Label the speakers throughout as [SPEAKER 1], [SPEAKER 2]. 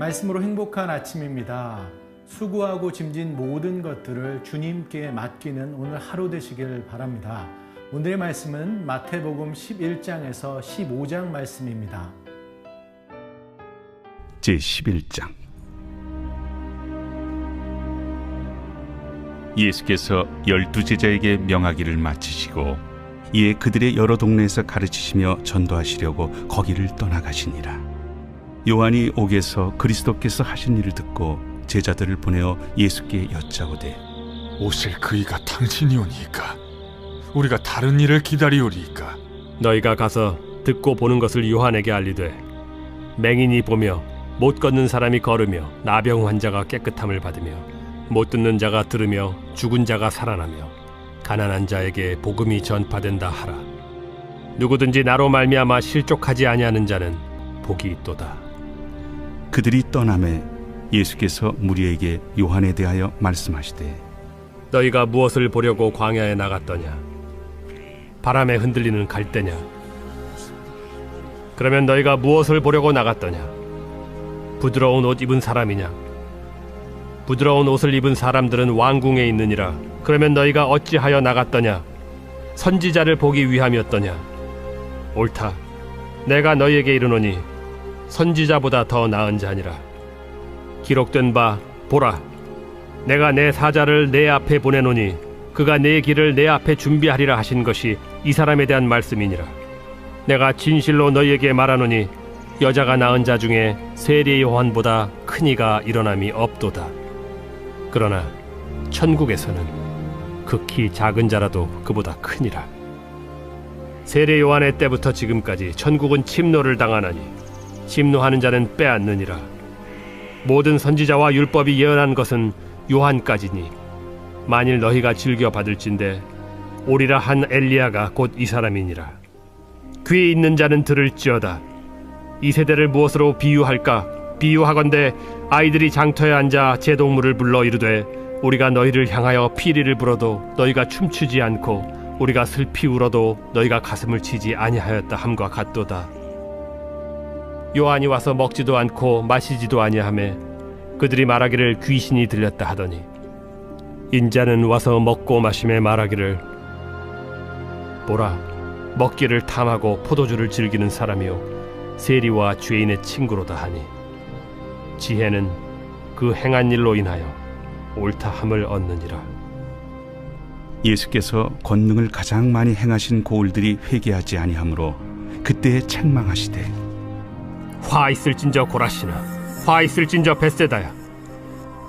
[SPEAKER 1] 말씀으로 행복한 아침입니다. 수고하고 짐진 모든 것들을 주님께 맡기는 오늘 하루 되시길 바랍니다. 오늘의 말씀은 마태복음 11장에서 15장 말씀입니다.
[SPEAKER 2] 제11장. 예수께서 12제자에게 명하기를 마치시고 이에 그들의 여러 동네에서 가르치시며 전도하시려고 거기를 떠나가시니라. 요한이 옥에서 그리스도께서 하신 일을 듣고 제자들을 보내어 예수께 여짜오되,
[SPEAKER 3] 오실 그이가 당신이오니이까? 우리가 다른 일을 기다리오리이까?
[SPEAKER 4] 너희가 가서 듣고 보는 것을 요한에게 알리되, 맹인이 보며 못 걷는 사람이 걸으며 나병 환자가 깨끗함을 받으며 못 듣는 자가 들으며 죽은 자가 살아나며 가난한 자에게 복음이 전파된다 하라. 누구든지 나로 말미암아 실족하지 아니하는 자는 복이 있도다.
[SPEAKER 2] 그들이 떠나매 예수께서 무리에게 요한에 대하여 말씀하시되,
[SPEAKER 4] 너희가 무엇을 보려고 광야에 나갔더냐? 바람에 흔들리는 갈대냐? 그러면 너희가 무엇을 보려고 나갔더냐? 부드러운 옷 입은 사람이냐? 부드러운 옷을 입은 사람들은 왕궁에 있느니라. 그러면 너희가 어찌하여 나갔더냐? 선지자를 보기 위함이었더냐? 옳다. 내가 너희에게 이르노니 선지자보다 더 나은 자니라. 기록된 바 보라, 내가 내 사자를 내 앞에 보내노니 그가 내 길을 내 앞에 준비하리라 하신 것이 이 사람에 대한 말씀이니라. 내가 진실로 너희에게 말하노니 여자가 낳은 자 중에 세례 요한보다 큰 이가 일어남이 없도다. 그러나 천국에서는 극히 작은 자라도 그보다 크니라. 세례 요한의 때부터 지금까지 천국은 침노를 당하나니 침노하는 자는 빼앗느니라. 모든 선지자와 율법이 예언한 것은 요한까지니 만일 너희가 즐겨 받을진대 오리라 한 엘리야가 곧 이 사람이니라. 귀 있는 자는 들을지어다. 이 세대를 무엇으로 비유할까? 비유하건대 아이들이 장터에 앉아 제동물을 불러 이르되, 우리가 너희를 향하여 피리를 불어도 너희가 춤추지 않고 우리가 슬피 울어도 너희가 가슴을 치지 아니하였다 함과 같도다. 요한이 와서 먹지도 않고 마시지도 아니하매 그들이 말하기를 귀신이 들렸다 하더니, 인자는 와서 먹고 마심에 말하기를, 보라, 먹기를 탐하고 포도주를 즐기는 사람이요 세리와 죄인의 친구로다 하니, 지혜는 그 행한 일로 인하여 옳다함을 얻느니라.
[SPEAKER 2] 예수께서 권능을 가장 많이 행하신 고을들이 회개하지 아니하므로 그때에 책망하시되,
[SPEAKER 4] 화 있을진저 고라시나, 화 있을진저 벳세다야.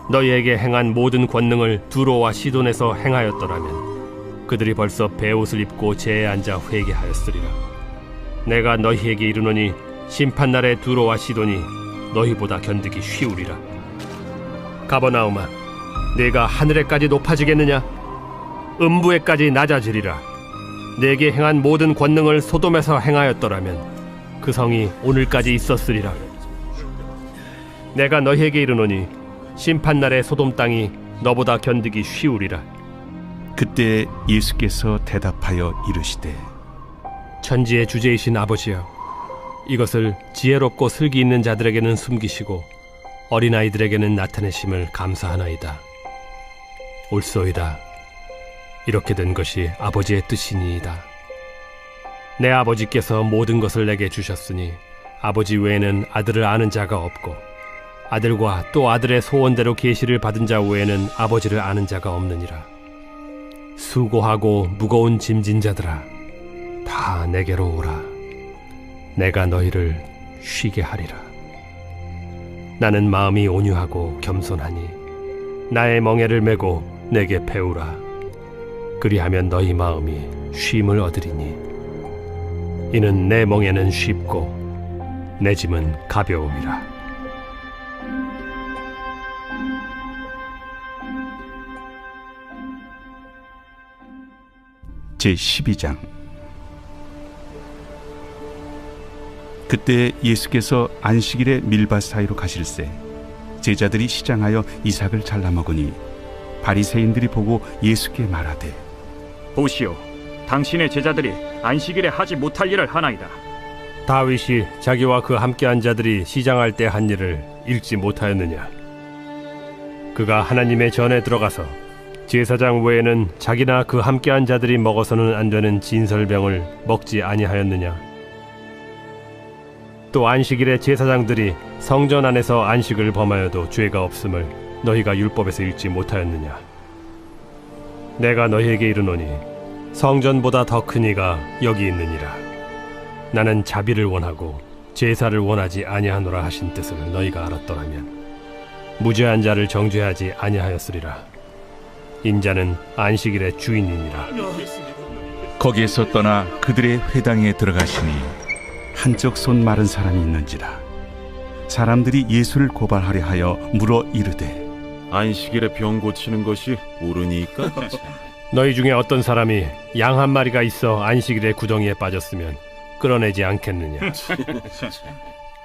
[SPEAKER 4] 너희에게 행한 모든 권능을 두로와 시돈에서 행하였더라면 그들이 벌써 베옷을 입고 제에 앉아 회개하였으리라. 내가 너희에게 이르노니 심판날에 두로와 시돈이 너희보다 견디기 쉬우리라. 가버나움아, 네가 하늘에까지 높아지겠느냐? 음부에까지 낮아지리라. 내게 행한 모든 권능을 소돔에서 행하였더라면 그 성이 오늘까지 있었으리라. 내가 너희에게 이르노니 심판날에 소돔 땅이 너보다 견디기 쉬우리라.
[SPEAKER 2] 그때 예수께서 대답하여 이르시되,
[SPEAKER 4] 천지의 주제이신 아버지여, 이것을 지혜롭고 슬기 있는 자들에게는 숨기시고 어린아이들에게는 나타내심을 감사하나이다. 옳소이다. 이렇게 된 것이 아버지의 뜻이니이다. 내 아버지께서 모든 것을 내게 주셨으니 아버지 외에는 아들을 아는 자가 없고 아들과 또 아들의 소원대로 계시를 받은 자 외에는 아버지를 아는 자가 없느니라. 수고하고 무거운 짐진 자들아, 다 내게로 오라. 내가 너희를 쉬게 하리라. 나는 마음이 온유하고 겸손하니 나의 멍에를 메고 내게 배우라. 그리하면 너희 마음이 쉼을 얻으리니 이는 내 멍에는 쉽고 내 짐은 가벼움이라.
[SPEAKER 2] 제12장. 그때 예수께서 안식일에 밀밭 사이로 가실새 제자들이 시장하여 이삭을 잘라 먹으니 바리새인들이 보고 예수께 말하되,
[SPEAKER 5] 보시오, 당신의 제자들이 안식일에 하지 못할 일을 하나이다.
[SPEAKER 4] 다윗이 자기와 그 함께한 자들이 시장할 때 한 일을 읽지 못하였느냐? 그가 하나님의 전에 들어가서 제사장 외에는 자기나 그 함께한 자들이 먹어서는 안 되는 진설병을 먹지 아니하였느냐? 또 안식일에 제사장들이 성전 안에서 안식을 범하여도 죄가 없음을 너희가 율법에서 읽지 못하였느냐? 내가 너희에게 이르노니 성전보다 더 큰 이가 여기 있느니라. 나는 자비를 원하고 제사를 원하지 아니하노라 하신 뜻을 너희가 알았더라면 무죄한 자를 정죄하지 아니하였으리라. 인자는 안식일의 주인이니라.
[SPEAKER 2] 거기에서 떠나 그들의 회당에 들어가시니 한쪽 손 마른 사람이 있는지라. 사람들이 예수를 고발하려 하여 물어 이르되
[SPEAKER 6] 안식일에 병 고치는 것이 옳으니까?
[SPEAKER 4] 너희 중에 어떤 사람이 양 한 마리가 있어 안식일에 구덩이에 빠졌으면 끌어내지 않겠느냐?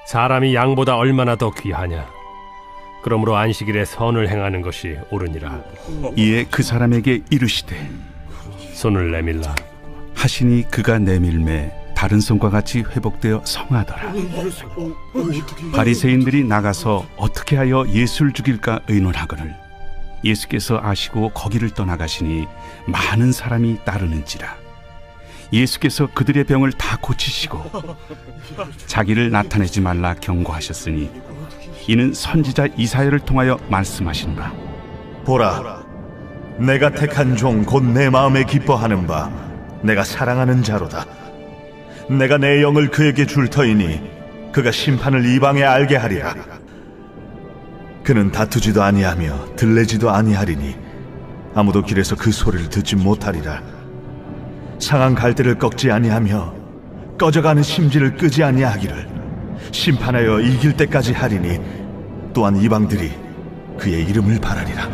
[SPEAKER 4] 사람이 양보다 얼마나 더 귀하냐? 그러므로 안식일에 선을 행하는 것이 옳으니라.
[SPEAKER 2] 이에 그 사람에게 이르시되
[SPEAKER 4] 손을 내밀라
[SPEAKER 2] 하시니 그가 내밀매 다른 손과 같이 회복되어 성하더라. 바리새인들이 나가서 어떻게 하여 예수를 죽일까 의논하거늘 예수께서 아시고 거기를 떠나가시니 많은 사람이 따르는지라. 예수께서 그들의 병을 다 고치시고 자기를 나타내지 말라 경고하셨으니 이는 선지자 이사야를 통하여 말씀하신 바
[SPEAKER 7] 보라, 내가 택한 종 곧 내 마음에 기뻐하는 바 내가 사랑하는 자로다. 내가 내 영을 그에게 줄 터이니 그가 심판을 이방에 알게 하리라. 그는 다투지도 아니하며 들레지도 아니하리니 아무도 길에서 그 소리를 듣지 못하리라. 상한 갈대를 꺾지 아니하며 꺼져가는 심지를 끄지 아니하기를 심판하여 이길 때까지 하리니 또한 이방들이 그의 이름을 바라리라.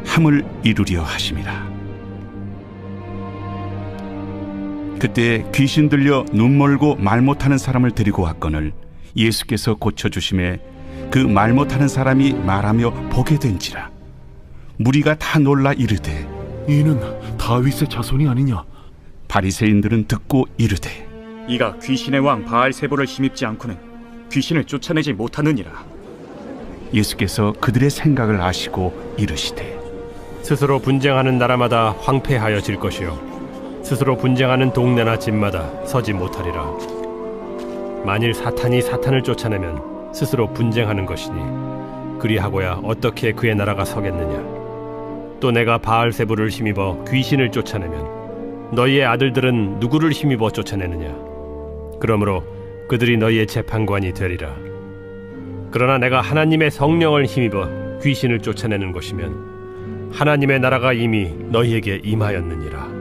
[SPEAKER 2] 함을 이루려 하심이라. 그때 귀신 들려 눈 멀고 말 못하는 사람을 데리고 왔거늘 예수께서 고쳐주심에 그 말 못하는 사람이 말하며 보게 된지라. 무리가 다 놀라 이르되
[SPEAKER 3] 이는 다윗의 자손이 아니냐?
[SPEAKER 2] 바리새인들은 듣고 이르되
[SPEAKER 5] 이가 귀신의 왕 바알세보를 힘입지 않고는 귀신을 쫓아내지 못하느니라.
[SPEAKER 2] 예수께서 그들의 생각을 아시고 이르시되
[SPEAKER 4] 스스로 분쟁하는 나라마다 황폐하여질 것이요 스스로 분쟁하는 동네나 집마다 서지 못하리라. 만일 사탄이 사탄을 쫓아내면 스스로 분쟁하는 것이니 그리하고야 어떻게 그의 나라가 서겠느냐? 또 내가 바알세부를 힘입어 귀신을 쫓아내면 너희의 아들들은 누구를 힘입어 쫓아내느냐? 그러므로 그들이 너희의 재판관이 되리라. 그러나 내가 하나님의 성령을 힘입어 귀신을 쫓아내는 것이면 하나님의 나라가 이미 너희에게 임하였느니라.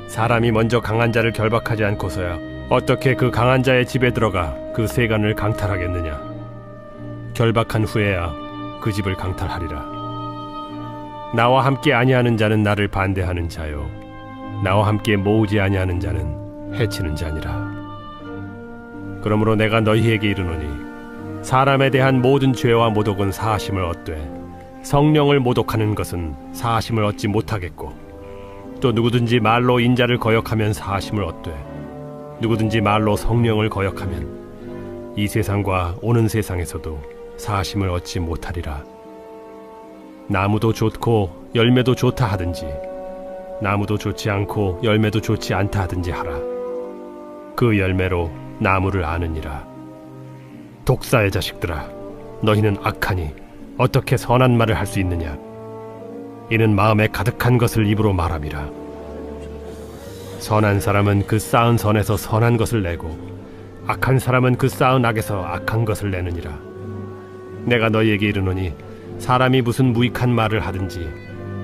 [SPEAKER 4] 사람이 먼저 강한 자를 결박하지 않고서야 어떻게 그 강한 자의 집에 들어가 그 세간을 강탈하겠느냐? 결박한 후에야 그 집을 강탈하리라. 나와 함께 아니하는 자는 나를 반대하는 자요 나와 함께 모으지 아니하는 자는 해치는 자니라. 그러므로 내가 너희에게 이르노니 사람에 대한 모든 죄와 모독은 사하심을 얻되 성령을 모독하는 것은 사하심을 얻지 못하겠고 또 누구든지 말로 인자를 거역하면 사하심을 얻되 누구든지 말로 성령을 거역하면 이 세상과 오는 세상에서도 사하심을 얻지 못하리라. 나무도 좋고 열매도 좋다 하든지 나무도 좋지 않고 열매도 좋지 않다 하든지 하라. 그 열매로 나무를 아느니라. 독사의 자식들아, 너희는 악하니 어떻게 선한 말을 할 수 있느냐? 이는 마음에 가득한 것을 입으로 말함이라. 선한 사람은 그 쌓은 선에서 선한 것을 내고 악한 사람은 그 쌓은 악에서 악한 것을 내느니라. 내가 너희에게 이르노니 사람이 무슨 무익한 말을 하든지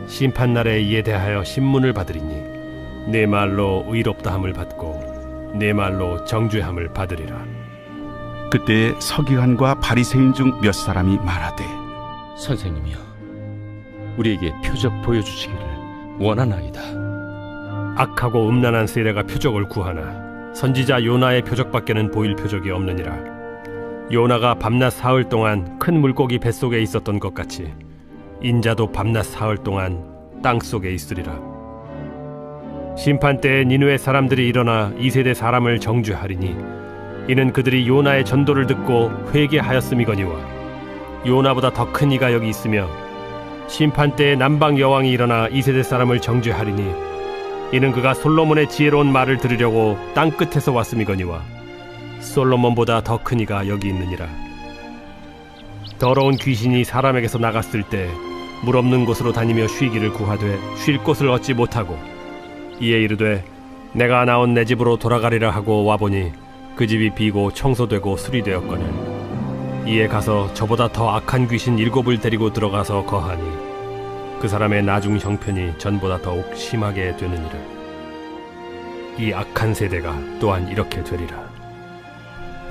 [SPEAKER 4] 심판날에 이에 대하여 신문을 받으리니 내 말로 의롭다함을 받고 내 말로 정죄함을 받으리라.
[SPEAKER 2] 그때 서기관과 바리새인 중 몇 사람이 말하되
[SPEAKER 8] 선생님이여, 우리에게 표적 보여주시기를 원하나이다.
[SPEAKER 4] 악하고 음란한 세례가 표적을 구하나 선지자 요나의 표적밖에는 보일 표적이 없느니라. 요나가 밤낮 사흘 동안 큰 물고기 뱃속에 있었던 것 같이 인자도 밤낮 사흘 동안 땅속에 있으리라. 심판 때에 니느웨 사람들이 일어나 이 세대 사람을 정죄하리니 이는 그들이 요나의 전도를 듣고 회개하였음이거니와 요나보다 더 큰 이가 여기 있으며 심판 때에 남방 여왕이 일어나 이 세대 사람을 정죄하리니 이는 그가 솔로몬의 지혜로운 말을 들으려고 땅 끝에서 왔음이거니와 솔로몬보다 더 큰 이가 여기 있느니라. 더러운 귀신이 사람에게서 나갔을 때 물 없는 곳으로 다니며 쉬기를 구하되 쉴 곳을 얻지 못하고 이에 이르되 내가 나온 내 집으로 돌아가리라 하고 와보니 그 집이 비고 청소되고 수리되었거늘 이에 가서 저보다 더 악한 귀신 7을 데리고 들어가서 거하니 그 사람의 나중 형편이 전보다 더욱 심하게 되느니라. 이 악한 세대가 또한 이렇게 되리라.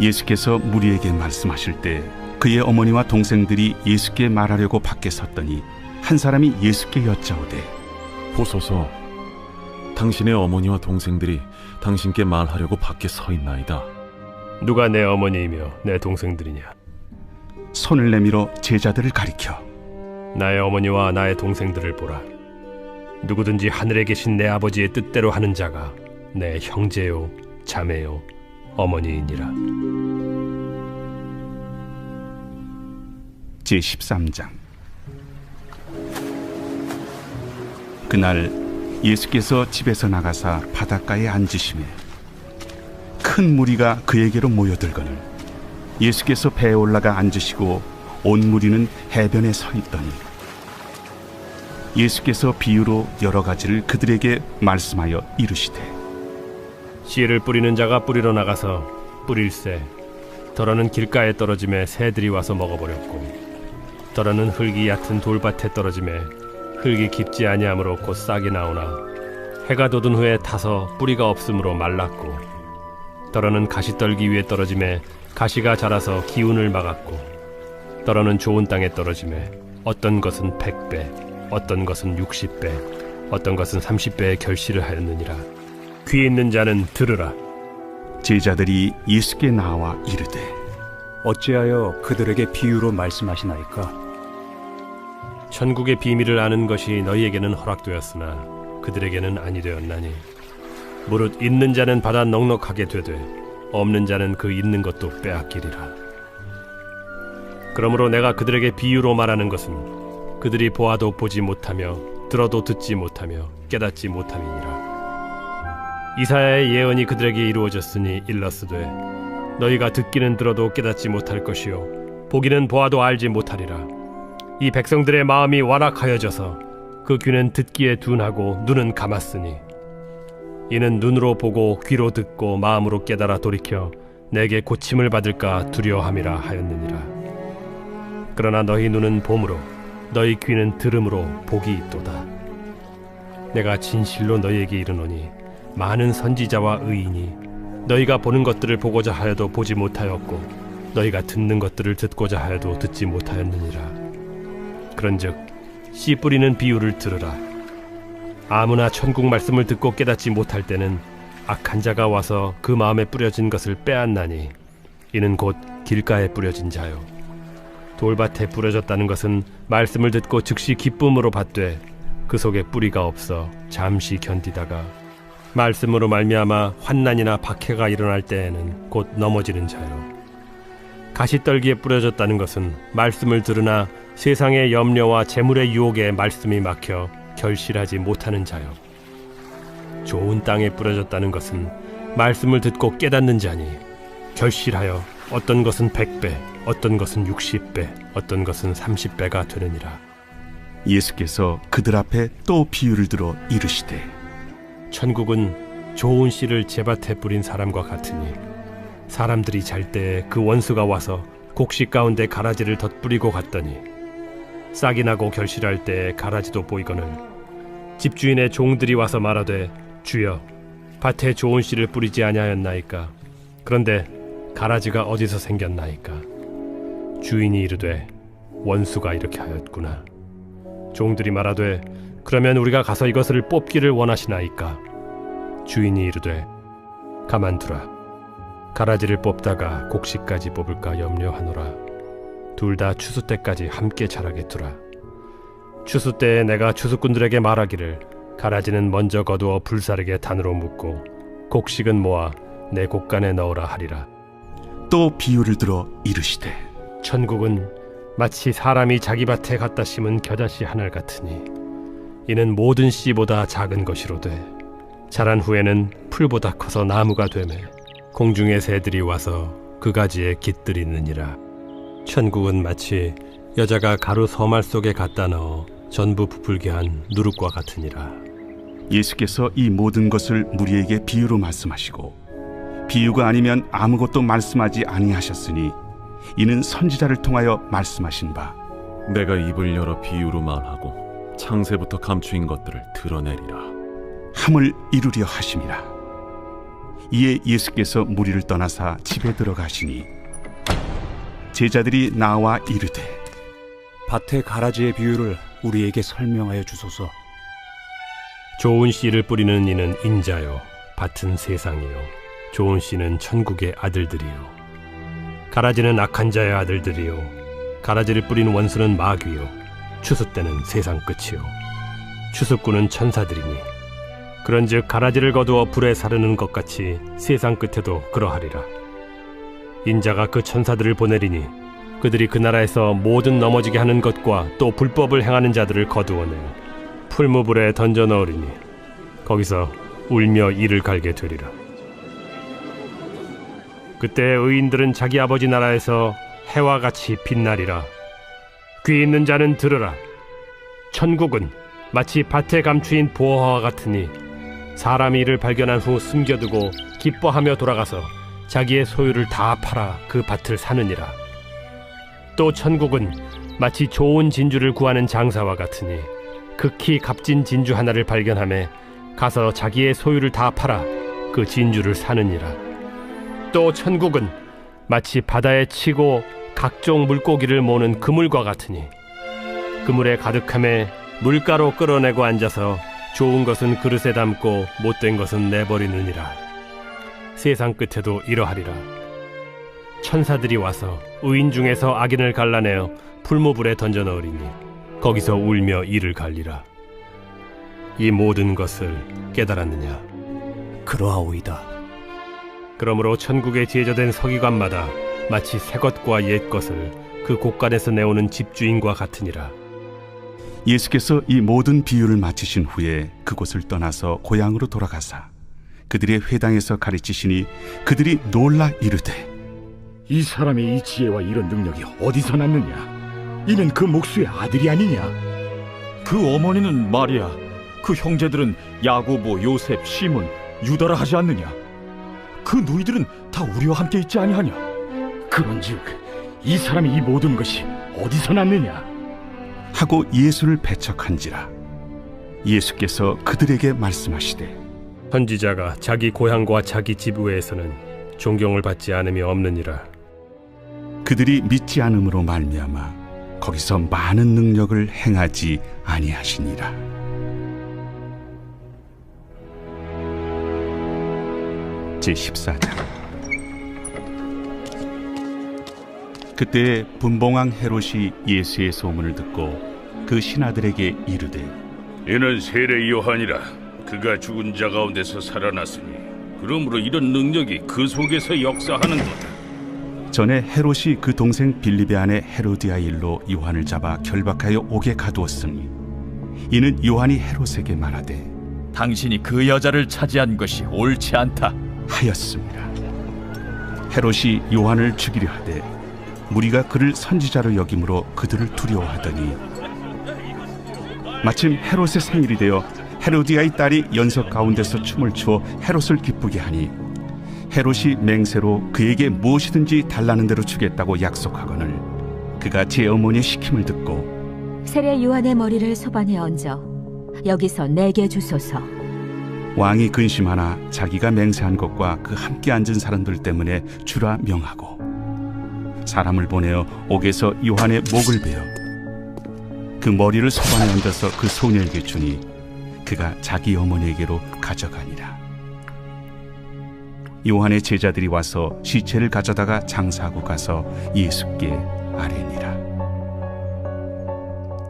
[SPEAKER 2] 예수께서 무리에게 말씀하실 때 그의 어머니와 동생들이 예수께 말하려고 밖에 섰더니 한 사람이 예수께 여짜오되
[SPEAKER 3] 보소서, 당신의 어머니와 동생들이 당신께 말하려고 밖에 서 있나이다.
[SPEAKER 4] 누가 내 어머니이며 내 동생들이냐?
[SPEAKER 2] 손을 내밀어 제자들을 가리켜
[SPEAKER 4] 나의 어머니와 나의 동생들을 보라. 누구든지 하늘에 계신 내 아버지의 뜻대로 하는 자가 내 형제요 자매요 어머니이니라.
[SPEAKER 2] 제13장. 그날 예수께서 집에서 나가사 바닷가에 앉으시매 큰 무리가 그에게로 모여들거늘 예수께서 배에 올라가 앉으시고 온 무리는 해변에 서 있더니 예수께서 비유로 여러 가지를 그들에게 말씀하여 이르시되
[SPEAKER 4] 씨를 뿌리는 자가 뿌리러 나가서 뿌릴새 더러는 길가에 떨어짐에 새들이 와서 먹어버렸고 더러는 흙이 얕은 돌밭에 떨어짐에 흙이 깊지 아니하므로 곧 싹이 나오나 해가 돋은 후에 타서 뿌리가 없으므로 말랐고 더러는 가시떨기 위에 떨어짐에 가시가 자라서 기운을 막았고 더러는 좋은 땅에 떨어짐에 어떤 것은 100배 어떤 것은 60배 어떤 것은 30배의 결실을 하였느니라. 귀 있는 자는 들으라.
[SPEAKER 2] 제자들이 예수께 나와 이르되
[SPEAKER 9] 어찌하여 그들에게 비유로 말씀하시나이까?
[SPEAKER 4] 천국의 비밀을 아는 것이 너희에게는 허락되었으나 그들에게는 아니 되었나니 무릇 있는 자는 받아 넉넉하게 되되 없는 자는 그 있는 것도 빼앗기리라. 그러므로 내가 그들에게 비유로 말하는 것은 그들이 보아도 보지 못하며 들어도 듣지 못하며 깨닫지 못함이니라. 이사야의 예언이 그들에게 이루어졌으니 일렀으되 너희가 듣기는 들어도 깨닫지 못할 것이요 보기는 보아도 알지 못하리라. 이 백성들의 마음이 완악하여져서 그 귀는 듣기에 둔하고 눈은 감았으니 이는 눈으로 보고 귀로 듣고 마음으로 깨달아 돌이켜 내게 고침을 받을까 두려워함이라 하였느니라. 그러나 너희 눈은 봄으로 너희 귀는 들음으로 복이 있도다. 내가 진실로 너희에게 이르노니 많은 선지자와 의인이 너희가 보는 것들을 보고자 하여도 보지 못하였고 너희가 듣는 것들을 듣고자 하여도 듣지 못하였느니라. 그런즉 씨 뿌리는 비유를 들으라. 아무나 천국 말씀을 듣고 깨닫지 못할 때는 악한 자가 와서 그 마음에 뿌려진 것을 빼앗나니 이는 곧 길가에 뿌려진 자요 돌밭에 뿌려졌다는 것은 말씀을 듣고 즉시 기쁨으로 받되 그 속에 뿌리가 없어 잠시 견디다가 말씀으로 말미암아 환난이나 박해가 일어날 때에는 곧 넘어지는 자요. 가시떨기에 뿌려졌다는 것은 말씀을 들으나 세상의 염려와 재물의 유혹에 말씀이 막혀 결실하지 못하는 자요. 좋은 땅에 뿌려졌다는 것은 말씀을 듣고 깨닫는 자니 결실하여 어떤 것은 100배, 어떤 것은 60배, 어떤 것은 30배가 되느니라.
[SPEAKER 2] 예수께서 그들 앞에 또 비유를 들어 이르시되
[SPEAKER 4] 천국은 좋은 씨를 제밭에 뿌린 사람과 같으니 사람들이 잘 때에 그 원수가 와서 곡식 가운데 가라지를 덧뿌리고 갔더니 싹이 나고 결실할 때에 가라지도 보이거늘 집주인의 종들이 와서 말하되 주여 밭에 좋은 씨를 뿌리지 아니하였나이까? 그런데 가라지가 어디서 생겼나이까? 주인이 이르되 원수가 이렇게 하였구나. 종들이 말하되 그러면 우리가 가서 이것을 뽑기를 원하시나이까? 주인이 이르되 가만두라. 가라지를 뽑다가 곡식까지 뽑을까 염려하노라. 둘 다 추수 때까지 함께 자라게 두라. 추수 때에 내가 추수꾼들에게 말하기를 가라지는 먼저 거두어 불사르게 단으로 묶고 곡식은 모아 내 곡간에 넣으라 하리라.
[SPEAKER 2] 또 비유를 들어 이르시되
[SPEAKER 4] 천국은 마치 사람이 자기 밭에 갖다 심은 겨자씨 하늘 같으니 이는 모든 씨보다 작은 것이로되 자란 후에는 풀보다 커서 나무가 되매 공중의 새들이 와서 그 가지에 깃들이느니라. 천국은 마치 여자가 가루 서말 속에 갖다 넣어 전부 부풀게 한 누룩과 같으니라.
[SPEAKER 2] 예수께서 이 모든 것을 무리에게 비유로 말씀하시고 비유가 아니면 아무것도 말씀하지 아니하셨으니 이는 선지자를 통하여 말씀하신 바
[SPEAKER 3] 내가 입을 열어 비유로 말하고 창세부터 감추인 것들을 드러내리라
[SPEAKER 2] 함을 이루려 하심이라. 이에 예수께서 무리를 떠나사 집에 들어가시니 제자들이 나와 이르되
[SPEAKER 9] 밭의 가라지의 비유를 우리에게 설명하여 주소서.
[SPEAKER 4] 좋은 씨를 뿌리는 이는 인자요 밭은 세상이요 좋은 씨는 천국의 아들들이요 가라지는 악한 자의 아들들이요 가라지를 뿌리는 원수는 마귀요 추수 때는 세상 끝이요 추수꾼은 천사들이니 그런즉 가라지를 거두어 불에 사르는 것 같이 세상 끝에도 그러하리라. 인자가 그 천사들을 보내리니 그들이 그 나라에서 모든 넘어지게 하는 것과 또 불법을 행하는 자들을 거두어내어 풀무불에 던져 넣으리니 거기서 울며 이를 갈게 되리라. 그때 의인들은 자기 아버지 나라에서 해와 같이 빛나리라. 귀 있는 자는 들으라. 천국은 마치 밭에 감추인 보화와 같으니 사람이 이를 발견한 후 숨겨두고 기뻐하며 돌아가서 자기의 소유를 다 팔아 그 밭을 사느니라. 또 천국은 마치 좋은 진주를 구하는 장사와 같으니 극히 값진 진주 하나를 발견하며 가서 자기의 소유를 다 팔아 그 진주를 사느니라. 또 천국은 마치 바다에 치고 각종 물고기를 모는 그물과 같으니 그물에 가득함에 물가로 끌어내고 앉아서 좋은 것은 그릇에 담고 못된 것은 내버리느니라. 세상 끝에도 이러하리라. 천사들이 와서 의인 중에서 악인을 갈라내어 풀무불에 던져 넣으리니 거기서 울며 이를 갈리라. 이 모든 것을 깨달았느냐?
[SPEAKER 9] 그러하오이다.
[SPEAKER 4] 그러므로 천국에 제조된 서기관마다 마치 새 것과 옛 것을 그 곳간에서 내오는 집주인과 같으니라.
[SPEAKER 2] 예수께서 이 모든 비유를 마치신 후에 그곳을 떠나서 고향으로 돌아가사 그들의 회당에서 가르치시니 그들이 놀라 이르되
[SPEAKER 10] 이 사람의 이 지혜와 이런 능력이 어디서 났느냐? 이는 그 목수의 아들이 아니냐? 그 어머니는 마리아, 그 형제들은 야고보, 요셉, 시몬, 유다라 하지 않느냐? 그 누이들은 다 우리와 함께 있지 아니하냐? 그런즉 이 사람이 이 모든 것이 어디서 났느냐?
[SPEAKER 2] 하고 예수를 배척한지라. 예수께서 그들에게 말씀하시되
[SPEAKER 4] 선지자가 자기 고향과 자기 집 외에서는 존경을 받지 않음이 없느니라.
[SPEAKER 2] 그들이 믿지 않음으로 말미암아 거기서 많은 능력을 행하지 아니하시니라. 제14장. 그때 분봉왕 헤롯이 예수의 소문을 듣고 그 신하들에게 이르되
[SPEAKER 11] 이는 세례 요한이라. 그가 죽은 자 가운데서 살아났으니 그러므로 이런 능력이 그 속에서 역사하는도다.
[SPEAKER 2] 전에 헤롯이 그 동생 빌립의 아내 헤로디아 일로 요한을 잡아 결박하여 옥에 가두었으니 이는 요한이 헤롯에게 말하되
[SPEAKER 12] 당신이 그 여자를 차지한 것이 옳지 않다
[SPEAKER 2] 하였습니다. 헤롯이 요한을 죽이려 하되 무리가 그를 선지자로 여김으로 그들을 두려워하더니 마침 헤롯의 생일이 되어 헤로디아의 딸이 연석 가운데서 춤을 추어 헤롯을 기쁘게 하니 헤롯이 맹세로 그에게 무엇이든지 달라는 대로 주겠다고 약속하거늘 그가 제 어머니의 시킴을 듣고
[SPEAKER 13] 세례 요한의 머리를 소반에 얹어 여기서 내게 주소서.
[SPEAKER 2] 왕이 근심하나 자기가 맹세한 것과 그 함께 앉은 사람들 때문에 주라 명하고 사람을 보내어 옥에서 요한의 목을 베어 그 머리를 소반에 얹어서 그 소녀에게 주니 그가 자기 어머니에게로 가져가니라. 요한의 제자들이 와서 시체를 가져다가 장사하고 가서 예수께 아뢰니라.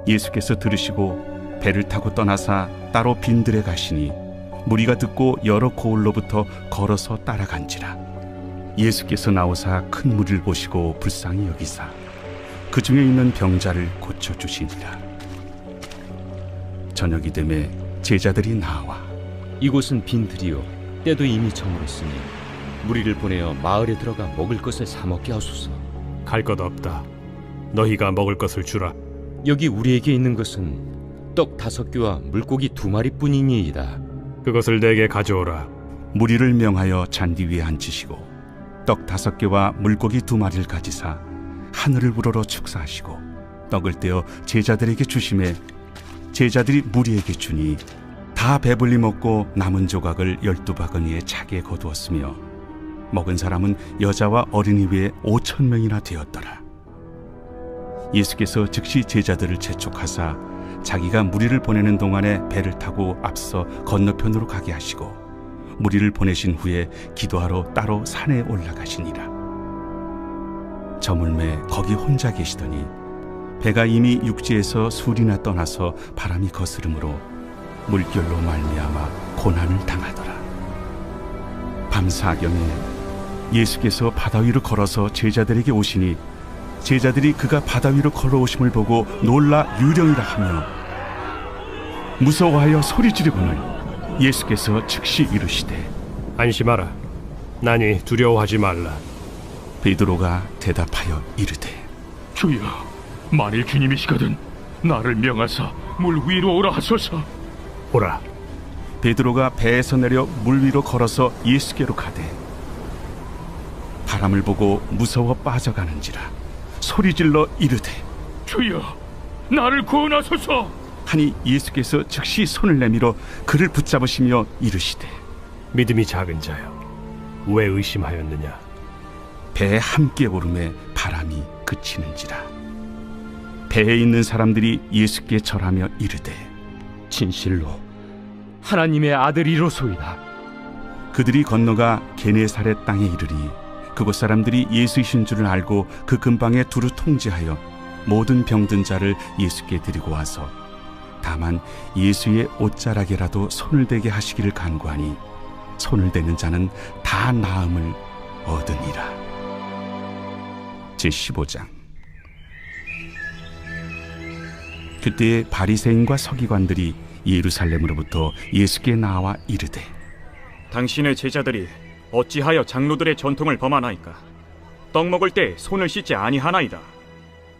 [SPEAKER 2] 예수께서 들으시고 배를 타고 떠나사 따로 빈들에 가시니 무리가 듣고 여러 고을로부터 걸어서 따라간지라. 예수께서 나오사 큰 무리를 보시고 불쌍히 여기사 그 중에 있는 병자를 고쳐주시니라. 저녁이 되매 제자들이 나와
[SPEAKER 8] 이곳은 빈들이요 때도 이미 저물었으니 무리를 보내어 마을에 들어가 먹을 것을 사 먹게 하소서.
[SPEAKER 4] 갈 것 없다. 너희가 먹을 것을 주라.
[SPEAKER 8] 여기 우리에게 있는 것은 떡 5개와 물고기 2마리뿐이니이다.
[SPEAKER 4] 그것을 내게 가져오라.
[SPEAKER 2] 무리를 명하여 잔디 위에 앉히시고 떡 5개와 물고기 2마리를 가지사 하늘을 우러러 축사하시고 떡을 떼어 제자들에게 주시매 제자들이 무리에게 주니 다 배불리 먹고 남은 조각을 12바구니에 차게 거두었으며 먹은 사람은 여자와 어린이 외에 5,000명이나 되었더라. 예수께서 즉시 제자들을 재촉하사 자기가 무리를 보내는 동안에 배를 타고 앞서 건너편으로 가게 하시고 무리를 보내신 후에 기도하러 따로 산에 올라가시니라. 저물매 거기 혼자 계시더니 배가 이미 육지에서 술이나 떠나서 바람이 거스름으로 물결로 말미암아 고난을 당하더라. 밤 사경에 예수께서 바다 위로 걸어서 제자들에게 오시니 제자들이 그가 바다 위로 걸어오심을 보고 놀라 유령이라 하며 무서워하여 소리 지르고는 예수께서 즉시 이르시되
[SPEAKER 4] 안심하라. 나니 두려워하지 말라.
[SPEAKER 2] 베드로가 대답하여 이르되
[SPEAKER 10] 주여, 만일 주님이시거든 나를 명하사 물 위로 오라 하소서.
[SPEAKER 4] 오라.
[SPEAKER 2] 베드로가 배에서 내려 물 위로 걸어서 예수께로 가되 바람을 보고 무서워 빠져가는지라 소리질러 이르되
[SPEAKER 10] 주여, 나를 구원하소서.
[SPEAKER 2] 하니 예수께서 즉시 손을 내밀어 그를 붙잡으시며 이르시되
[SPEAKER 4] 믿음이 작은 자여, 왜 의심하였느냐.
[SPEAKER 2] 배에 함께 오름에 바람이 그치는지라. 배에 있는 사람들이 예수께 절하며 이르되
[SPEAKER 8] 진실로 하나님의 아들이로소이다.
[SPEAKER 2] 그들이 건너가 게네사렛 땅에 이르리 그곳 사람들이 예수이신 줄을 알고 그 근방에 두루 통제하여 모든 병든 자를 예수께 데리고 와서 다만 예수의 옷자락에라도 손을 대게 하시기를 간구하니 손을 대는 자는 다 나음을 얻으니라. 제15장. 그때에 바리새인과 서기관들이 예루살렘으로부터 예수께 나와 이르되
[SPEAKER 5] 당신의 제자들이 어찌하여 장로들의 전통을 범하나이까? 떡 먹을 때 손을 씻지 아니하나이다.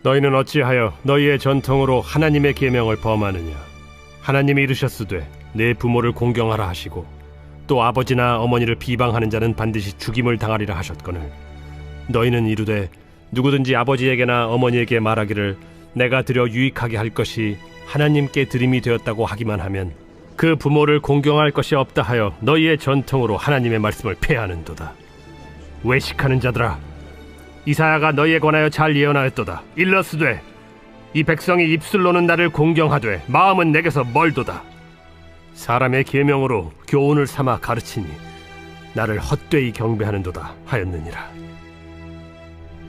[SPEAKER 4] 너희는 어찌하여 너희의 전통으로 하나님의 계명을 범하느냐. 하나님이 이르셨으되 내 부모를 공경하라 하시고 또 아버지나 어머니를 비방하는 자는 반드시 죽임을 당하리라 하셨거늘 너희는 이르되 누구든지 아버지에게나 어머니에게 말하기를 내가 드려 유익하게 할 것이 하나님께 드림이 되었다고 하기만 하면 그 부모를 공경할 것이 없다 하여 너희의 전통으로 하나님의 말씀을 폐하는도다. 외식하는 자들아, 이사야가 너희에 관하여 잘 예언하였도다. 일러스되 이 백성이 입술로는 나를 공경하되 마음은 내게서 멀도다. 사람의 계명으로 교훈을 삼아 가르치니 나를 헛되이 경배하는도다 하였느니라.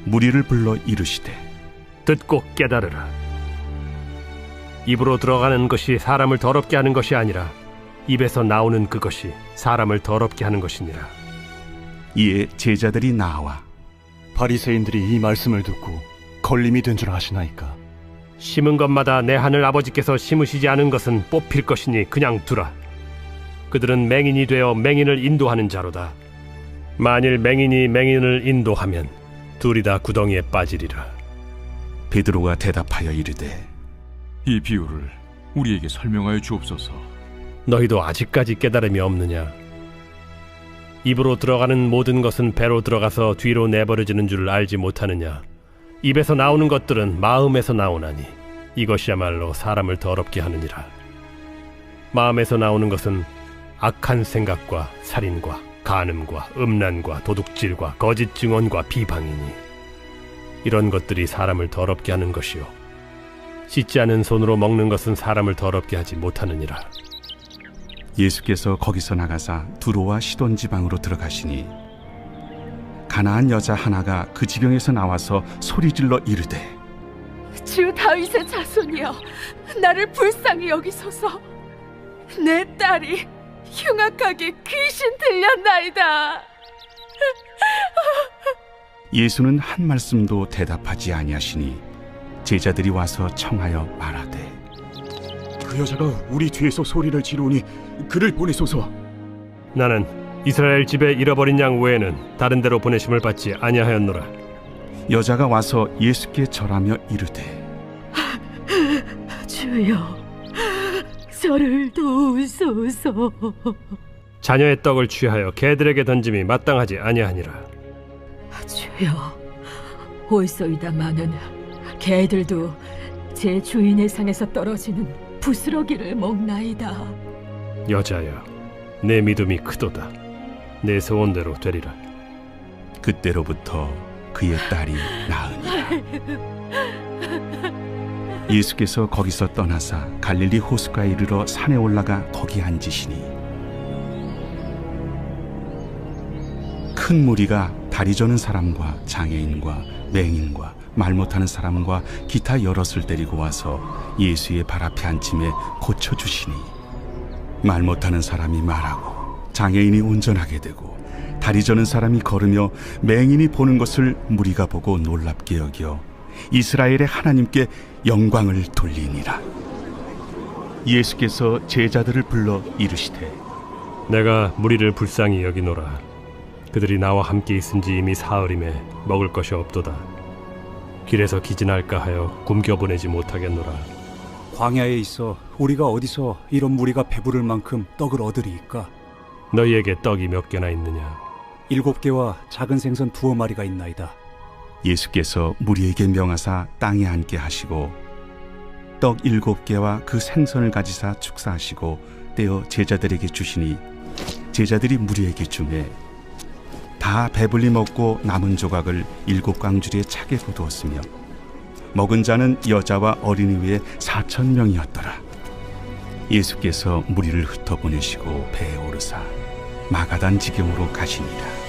[SPEAKER 2] 무리를 불러 이르시되
[SPEAKER 4] 듣고 깨달으라. 입으로 들어가는 것이 사람을 더럽게 하는 것이 아니라 입에서 나오는 그것이 사람을 더럽게 하는 것이니라.
[SPEAKER 2] 이에 제자들이 나와
[SPEAKER 14] 바리새인들이 이 말씀을 듣고 걸림이 된 줄 아시나이까?
[SPEAKER 4] 심은 것마다 내 하늘 아버지께서 심으시지 않은 것은 뽑힐 것이니 그냥 두라. 그들은 맹인이 되어 맹인을 인도하는 자로다. 만일 맹인이 맹인을 인도하면 둘이 다 구덩이에 빠지리라.
[SPEAKER 2] 베드로가 대답하여 이르되
[SPEAKER 10] 이 비유를 우리에게 설명하여 주옵소서.
[SPEAKER 4] 너희도 아직까지 깨달음이 없느냐. 입으로 들어가는 모든 것은 배로 들어가서 뒤로 내버려지는 줄 알지 못하느냐. 입에서 나오는 것들은 마음에서 나오나니 이것이야말로 사람을 더럽게 하느니라. 마음에서 나오는 것은 악한 생각과 살인과 간음과 음란과 도둑질과 거짓 증언과 비방이니 이런 것들이 사람을 더럽게 하는 것이요 씻지 않은 손으로 먹는 것은 사람을 더럽게 하지 못하느니라.
[SPEAKER 2] 예수께서 거기서 나가사 두로와 시돈 지방으로 들어가시니 가나안 여자 하나가 그 지경에서 나와서 소리질러 이르되
[SPEAKER 15] 주 다윗의 자손이여, 나를 불쌍히 여기소서. 내 딸이 흉악하게 귀신 들렸나이다.
[SPEAKER 2] 예수는 한 말씀도 대답하지 아니하시니 제자들이 와서 청하여 말하되
[SPEAKER 14] 그 여자가 우리 뒤에서 소리를 지르니 그를 보내소서.
[SPEAKER 4] 나는 이스라엘 집에 잃어버린 양 외에는 다른 데로 보내심을 받지 아니하였노라.
[SPEAKER 2] 여자가 와서 예수께 절하며 이르되
[SPEAKER 15] 주여, 저를 도우소서.
[SPEAKER 4] 자녀의 떡을 취하여 개들에게 던짐이 마땅하지 아니하니라.
[SPEAKER 15] 주여, 옳소이다마는 개들도 제 주인의 상에서 떨어지는 부스러기를 먹나이다.
[SPEAKER 4] 여자여, 내 믿음이 크도다. 내 소원대로 되리라.
[SPEAKER 2] 그때로부터 그의 딸이 나으니라. 예수께서 거기서 떠나사 갈릴리 호수가에 이르러 산에 올라가 거기 앉으시니 큰 무리가 다리 저는 사람과 장애인과 맹인과 말 못하는 사람과 기타 여럿을 데리고 와서 예수의 발 앞에 앉힘에 고쳐주시니 말 못하는 사람이 말하고 장애인이 운전하게 되고 다리 저는 사람이 걸으며 맹인이 보는 것을 무리가 보고 놀랍게 여겨 이스라엘의 하나님께 영광을 돌리니라. 예수께서 제자들을 불러 이르시되
[SPEAKER 4] 내가 무리를 불쌍히 여기노라. 그들이 나와 함께 있은지 이미 사흘임에 먹을 것이 없도다. 길에서 기진할까 하여 굶겨 보내지 못하겠노라.
[SPEAKER 9] 광야에 있어 우리가 어디서 이런 무리가 배부를 만큼 떡을 얻으리이까?
[SPEAKER 4] 너희에게 떡이 몇 개나 있느냐?
[SPEAKER 9] 7개와 작은 생선 2마리가 있나이다.
[SPEAKER 2] 예수께서 무리에게 명하사 땅에 앉게 하시고 떡 7개와 그 생선을 가지사 축사하시고 떼어 제자들에게 주시니 제자들이 무리에게 주매 다 배불리 먹고 남은 조각을 7광주리에 차게 거두었으며 먹은 자는 여자와 어린이 외에 4,000명이었더라. 예수께서 무리를 흩어보내시고 배에 오르사 마가단 지경으로 가시니라.